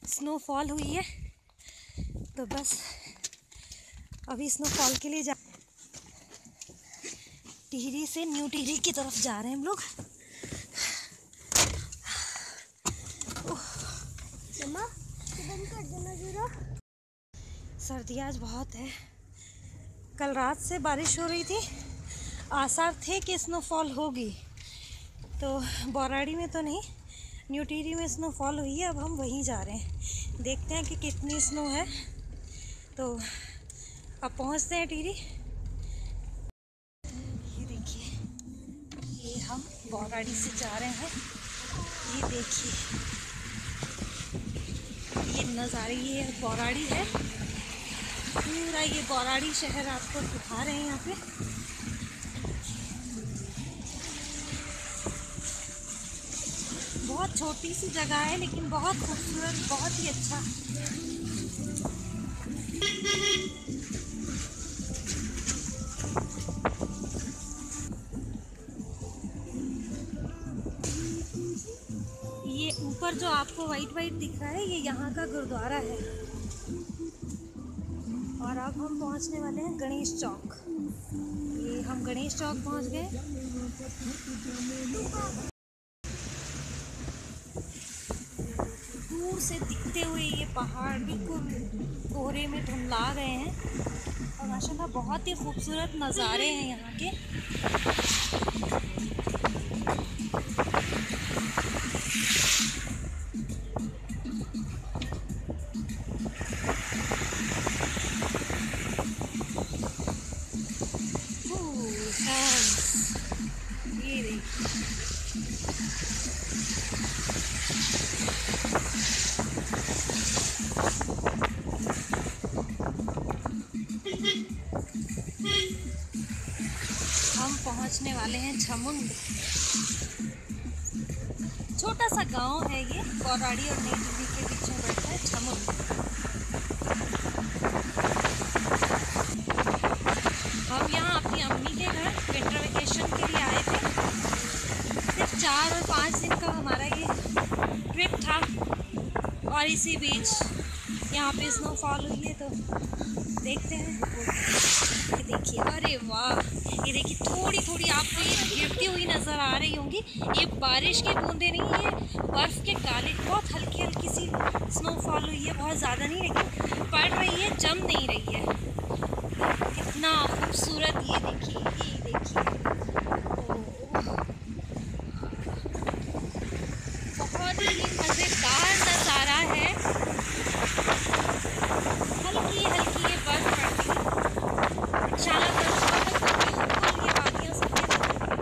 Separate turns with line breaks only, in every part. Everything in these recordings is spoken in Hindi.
स्नोफॉल हुई है, तो बस अभी स्नोफॉल के लिए टिहरी से न्यू टिहरी की तरफ जा रहे हैं हम लोग। सर्दी आज बहुत है। कल रात से बारिश हो रही थी, आसार थे कि स्नोफॉल होगी। तो बोराड़ी में तो नहीं, न्यू टिहरी में स्नोफॉल हुई है। अब हम वहीं जा रहे हैं, देखते हैं कि कितनी स्नो है। तो अब पहुंचते हैं टिहरी। ये देखिए, ये हम बोराड़ी से जा रहे हैं। ये देखिए, ये नज़ारे, ये बोराड़ी है पूरा। ये बोराड़ी शहर आपको दिखा रहे हैं यहाँ पे। बहुत छोटी सी जगह है लेकिन बहुत खूबसूरत, बहुत ही अच्छा। ये ऊपर जो आपको वाइट वाइट दिख रहा है, ये यहाँ का गुरुद्वारा है। और अब हम पहुँचने वाले हैं गणेश चौक। ये हम गणेश चौक पहुँच गए। दूर से दिखते हुए ये पहाड़ बिल्कुल कोहरे में धुंधला गए हैं, और माशाल्लाह बहुत ही खूबसूरत नज़ारे हैं यहाँ के। ये देखिए, हम पहुंचने वाले हैं झमुंड। छोटा सा गांव है ये, बोराड़ी और नई टिहरी के बीच में पड़ता है झमुंड। हम यहाँ अपनी अम्मी के घर विंटर वेकेशन के लिए आए थे। सिर्फ 4 और 5 दिन का हमारा ये ट्रिप था, और इसी बीच यहाँ पे स्नोफॉल हुई है। तो देखते हैं। ये देखिए, अरे वाह, ये देखिए थोड़ी थोड़ी आपको ये गिरती हुई नज़र आ रही होंगी। ये बारिश की बूंदें नहीं, ये बर्फ़ के गाले। बहुत हल्की हल्की सी स्नोफॉल हुई है, बहुत ज़्यादा नहीं, लेकिन पड़ रही है, जम नहीं रही है। कितना खूबसूरत, ये देखिए, ये देखिए, बहुत ही मज़ेदार नज़ारा है। हल्की हल्की ये बर्फ़ पड़ती है। इंशाल्लाह बिल्कुल ये वादियाँ सफ़ेद होंगी।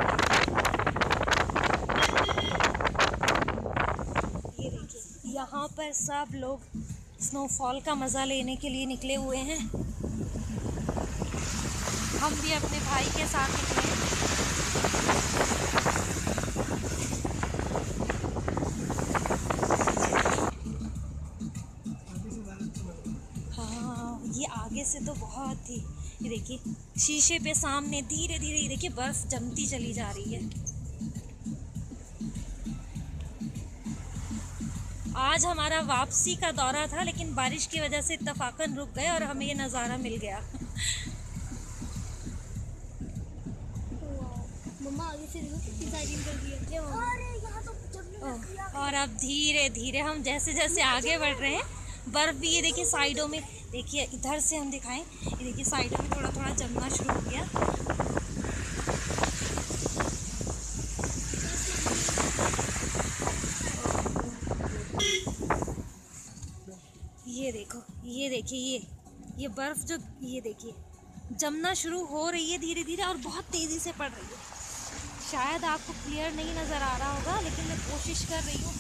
ये देखिए, यहाँ पर सब लोग स्नोफॉल का मज़ा लेने के लिए निकले हुए हैं। हम भी अपने भाई के साथ निकले। हाँ, ये आगे से तो बहुत ही, ये देखिए शीशे पे सामने धीरे धीरे ये देखिए बर्फ जमती चली जा रही है। आज हमारा वापसी का दौरा था, लेकिन बारिश की वजह से इत्तफाकन रुक गए और हमें ये नज़ारा मिल गया।
मम्मा आगे से कितनी साइडिंग कर दिया। अरे यहाँ तो जब
और अब धीरे धीरे हम जैसे जैसे आगे बढ़ रहे हैं, बर्फ़ भी ये देखिए साइडों में, देखिए इधर से हम दिखाएं, ये देखिए साइडों में थोड़ा थोड़ा जमना शुरू हो गया। ये देखो, ये देखिए, ये बर्फ़ जो, ये देखिए जमना शुरू हो रही है धीरे धीरे, और बहुत तेज़ी से पड़ रही है। शायद आपको क्लियर नहीं नज़र आ रहा होगा, लेकिन मैं कोशिश कर रही हूँ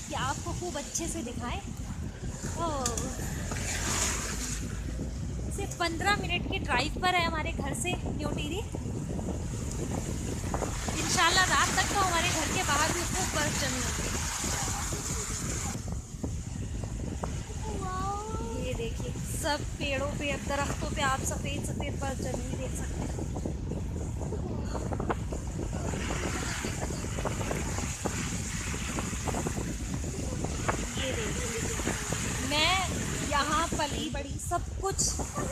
कि आपको खूब अच्छे से दिखाएं। सिर्फ 15 मिनट की ड्राइव पर है हमारे घर से न्यू टिहरी। इंशाल्लाह रात तक तो हमारे घर के बाहर भी खूब बर्फ़ जमी होगी। ये देखिए, सब पेड़ों पे, दरख्तों पे आप सफ़ेद सफ़ेद बर्फ़ जमी देख सकते हैं। पली बड़ी सब कुछ।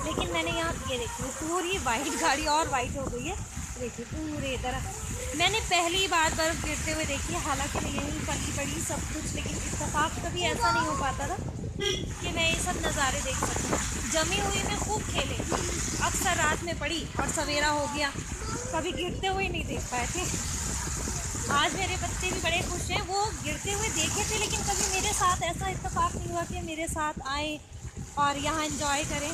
लेकिन मैंने यहाँ ये देखी पूरी वाइट गाड़ी और वाइट हो गई है, देखिए पूरे तरह। मैंने पहली बार बर्फ़ गिरते हुए देखी है, हालांकि मैं यहीं पली बड़ी सब कुछ, लेकिन इत्तेफाक कभी ऐसा नहीं हो पाता था कि मैं ये सब नज़ारे देख सकूँ। जमी हुई में खूब खेले, अक्सर रात में पड़ी और सवेरा हो गया, कभी गिरते हुए नहीं देख पाए थे। आज मेरे बच्चे भी बड़े खुश हैं, वो गिरते हुए देखे थे, लेकिन कभी मेरे साथ ऐसा इत्तेफाक नहीं हुआ कि मेरे साथ आए और यहाँ एंजॉय करें।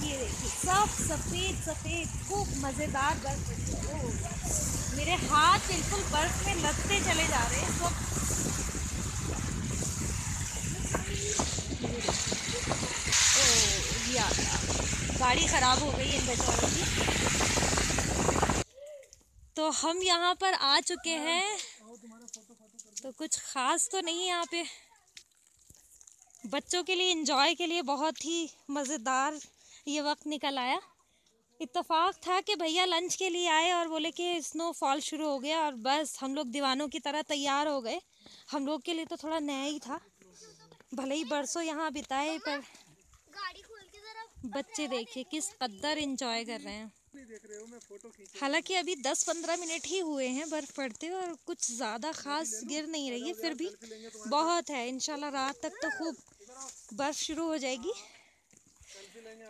ये देखिए सब सफ़ेद सफ़ेद खूब मज़ेदार बर्फ़। मेरे हाथ बिल्कुल बर्फ़ में लगते चले जा रहे हैं सब। गाड़ी ख़राब हो गई इन बेचारों की। तो हम यहाँ पर आ चुके हैं, तो कुछ ख़ास तो नहीं है यहाँ पे। बच्चों के लिए एंजॉय के लिए बहुत ही मज़ेदार ये वक्त निकल आया। इत्तेफाक था कि भैया लंच के लिए आए और बोले कि स्नोफॉल शुरू हो गया, और बस हम लोग दीवानों की तरह तैयार हो गए। हम लोग के लिए तो थोड़ा नया ही था, भले ही बरसों यहाँ बिताए, पर
गाड़ी खोल के जरा
बच्चे देखिए किस कदर एंजॉय कर रहे हैं। हालांकि अभी 10-15 मिनट ही हुए हैं बर्फ़ पड़ते हुए, और कुछ ज़्यादा ख़ास गिर नहीं रही है, फिर भी बहुत है। इंशाल्लाह रात तक तो खूब बर्फ़ शुरू हो जाएगी।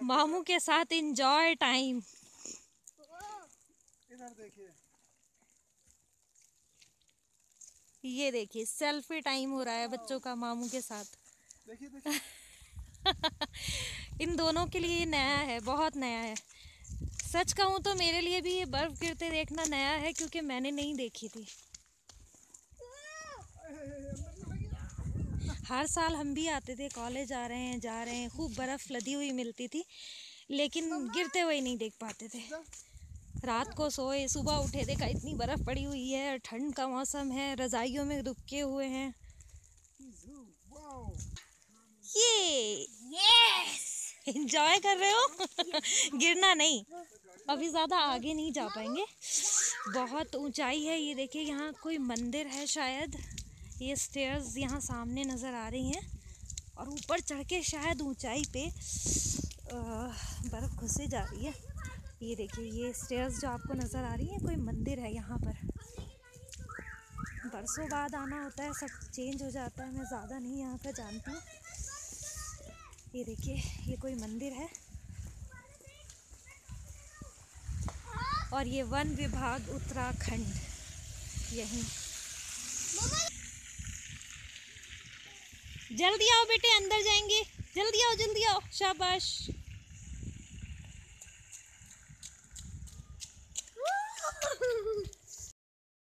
मामू के साथ एंजॉय टाइम। ये देखिए सेल्फी टाइम हो रहा है बच्चों का मामू के साथ। इन दोनों के लिए नया है, बहुत नया है। सच कहूँ तो मेरे लिए भी ये बर्फ़ गिरते देखना नया है, क्योंकि मैंने नहीं देखी थी। हर साल हम भी आते थे, कॉलेज आ रहे हैं जा रहे हैं, खूब बर्फ़ लदी हुई मिलती थी, लेकिन गिरते हुए नहीं देख पाते थे। रात को सोए, सुबह उठे, देखा इतनी बर्फ़ पड़ी हुई है, ठंड का मौसम है, रज़ाइयों में दुबके हुए हैं। ये एंजॉय कर रहे हो। गिरना नहीं, अभी ज़्यादा आगे नहीं जा पाएंगे, बहुत ऊंचाई है। ये देखिए यहाँ कोई मंदिर है शायद। ये स्टेयर्स यहाँ सामने नज़र आ रही हैं, और ऊपर चढ़ के शायद ऊंचाई पे बर्फ़ घुसे जा रही है। ये देखिए ये स्टेयर्स जो आपको नज़र आ रही है, कोई मंदिर है यहाँ पर। बरसों बाद आना होता है, सब चेंज हो जाता है, मैं ज़्यादा नहीं यहाँ का जानती हूँ। ये देखिए ये कोई मंदिर है, और ये वन विभाग उत्तराखंड यहीं। जल्दी आओ बेटे, अंदर जाएंगे, जल्दी आओ जल्दी आओ, शाबाश।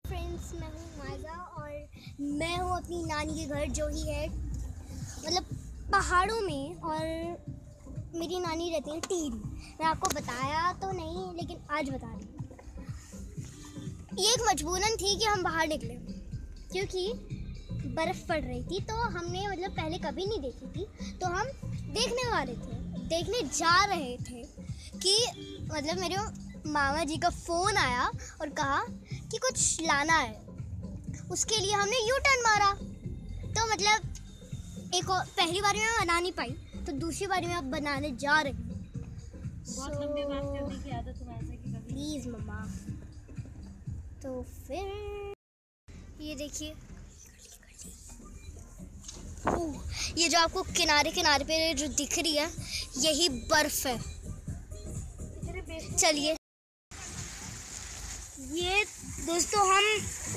फ्रेंड्स, मैं हूँ माइजा और मैं हूँ अपनी नानी के घर, जो ही है मतलब पहाड़ों में, और मेरी नानी रहती है टिहरी। मैं आपको बताया तो नहीं, लेकिन आज बता रही हूँ। ये एक मजबूरन थी कि हम बाहर निकले, क्योंकि बर्फ़ पड़ रही थी, तो हमने मतलब पहले कभी नहीं देखी थी, तो हम देखने जा रहे थे कि मतलब मेरे मामा जी का फ़ोन आया और कहा कि कुछ लाना है। उसके लिए हमने यू टर्न मारा, तो मतलब पहली बार में मैं बना नहीं पाई, तो दूसरी बार में अब बनाने जा रही हूँ।
बहुत लंबी बात करने की आदत तुम्हें की कभी?
प्लीज़ मम्मा। तो फिर ये देखिए, ये जो आपको किनारे किनारे पे जो दिख रही है, यही बर्फ़ है। चलिए, ये दोस्तों हम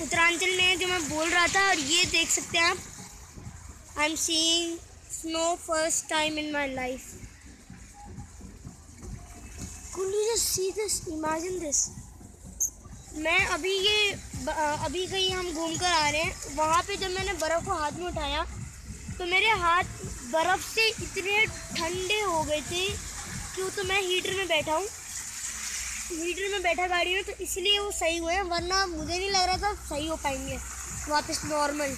उत्तरांचल में, जो मैं बोल रहा था, और ये देख सकते हैं आप, I am seeing snow first time in my life. Could you just see this? Imagine this. मैं अभी कहीं हम घूम कर आ रहे हैं, वहाँ पे जब मैंने बर्फ़ को हाथ में उठाया, तो मेरे हाथ बर्फ़ से इतने ठंडे हो गए थे कि वो, तो मैं हीटर में बैठा गाड़ी में, तो इसलिए वो सही हुए हैं, वरना मुझे नहीं लग रहा था सही हो पाएंगे वापस नॉर्मल।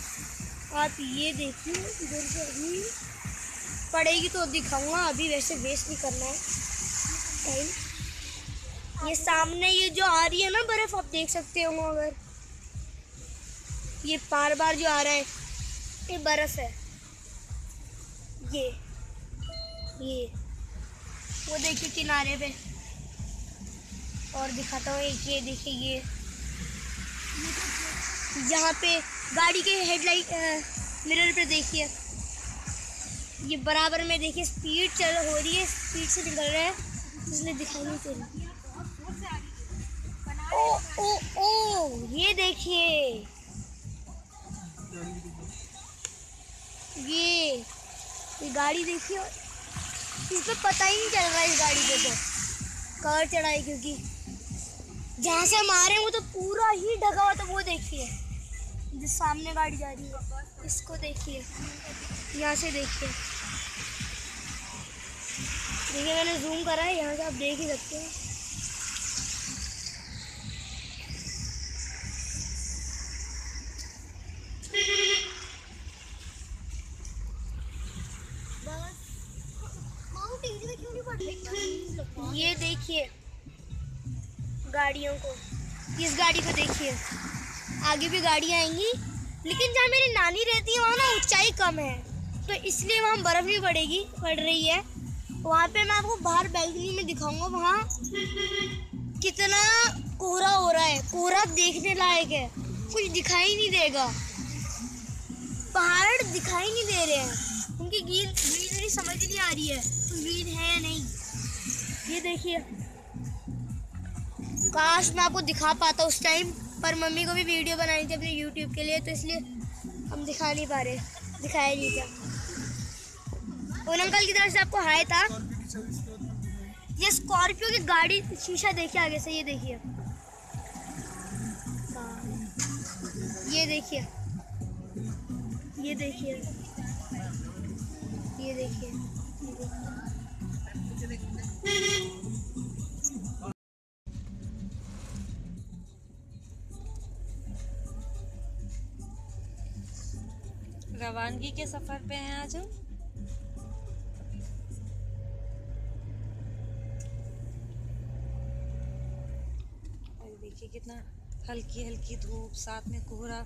आप ये देखिए, इधर से अभी पड़ेगी तो दिखाऊंगा, अभी वैसे वेस्ट नहीं करना है टाइम। ये सामने ये जो आ रही है ना बर्फ़, आप देख सकते हो, अगर ये बार बार जो आ रहा है, ये बर्फ है। ये वो देखिए किनारे पे। और दिखाता हूँ एक, ये देखिए ये यहाँ पे गाड़ी के हेडलाइट मिरर पे देखिए, ये बराबर में देखिए स्पीड हो रही है, स्पीड से निकल रहा है इसलिए दिखाई नहीं दे रहा। ओ ये देखिए, ये गाड़ी देखिए, इसमें पता ही नहीं चल रहा है इस गाड़ी पे तो कवर चढ़ा है, क्योंकि जहाँ से हम आ रहे हैं वो तो पूरा ही ढका हुआ। तो वो देखिए जो सामने गाड़ी जा रही है, इसको देखिए, यहाँ से देखिए, मैंने जूम करा है, यहाँ से आप देख ही सकते हैं। ये देखिए गाड़ियों को, इस गाड़ी को देखिए, आगे भी गाड़ी आएंगी, लेकिन जहाँ मेरी नानी रहती है वहाँ ना ऊंचाई कम है, तो इसलिए वहाँ बर्फ़ भी पड़ रही है। वहाँ पे मैं आपको बाहर बैल्कनी में दिखाऊंगा, वहाँ कितना कोहरा हो रहा है। कोहरा देखने लायक है, कुछ दिखाई नहीं देगा, पहाड़ दिखाई नहीं दे रहे हैं, उनकी ग्रीनरी समझ नहीं आ रही है ग्रीन है या नहीं। ये देखिए, काश मैं आपको दिखा पाता उस टाइम, पर मम्मी को भी वीडियो बनानी थी अपने यूट्यूब के लिए, तो इसलिए हम दिखा नहीं पा रहे, दिखाया नहीं था। उन अंकल की तरफ से आपको हाय था। ये स्कॉर्पियो की गाड़ी शीशा देखिए आगे से, ये देखिए, ये देखिए, ये देखिए, ये देखिए,
रवानगी के सफर पे हैं आज हम। और देखिए कितना हल्की हल्की धूप, साथ में कोहरा,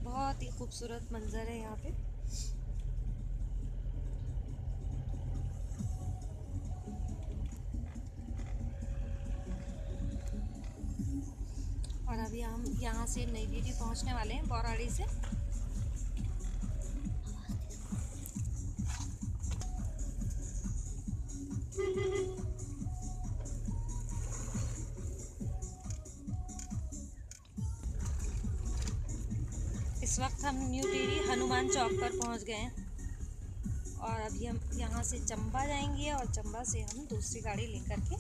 बहुत ही खूबसूरत मंजर है यहाँ पे। और अभी हम यहाँ से नई दिल्ली पहुँचने वाले हैं बौराड़ी से। इस वक्त हम न्यू टिहरी हनुमान चौक पर पहुंच गए हैं और अभी हम यहाँ से चंबा जाएंगे और चंबा से हम दूसरी गाड़ी लेकर के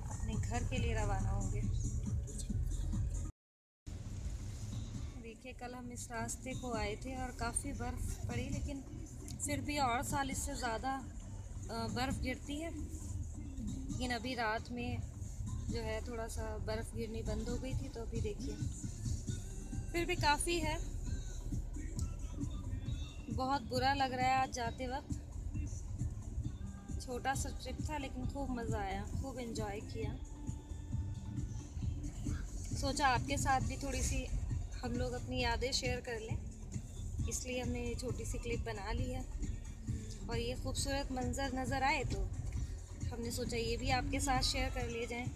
अपने घर के लिए रवाना होंगे। देखिए कल हम इस रास्ते को आए थे और काफ़ी बर्फ़ पड़ी, लेकिन फिर भी और साल इससे ज़्यादा बर्फ़ गिरती है, लेकिन अभी रात में जो है थोड़ा सा बर्फ़ गिरनी बंद हो गई थी, तो अभी देखिए फिर भी काफ़ी है। बहुत बुरा लग रहा है आज जाते वक्त। छोटा सा ट्रिप था लेकिन खूब मज़ा आया, खूब एंजॉय किया। सोचा आपके साथ भी थोड़ी सी हम लोग अपनी यादें शेयर कर लें, इसलिए हमने ये छोटी सी क्लिप बना ली है। और ये खूबसूरत मंज़र नज़र आए तो हमने सोचा ये भी आपके साथ शेयर कर लिए जाएं।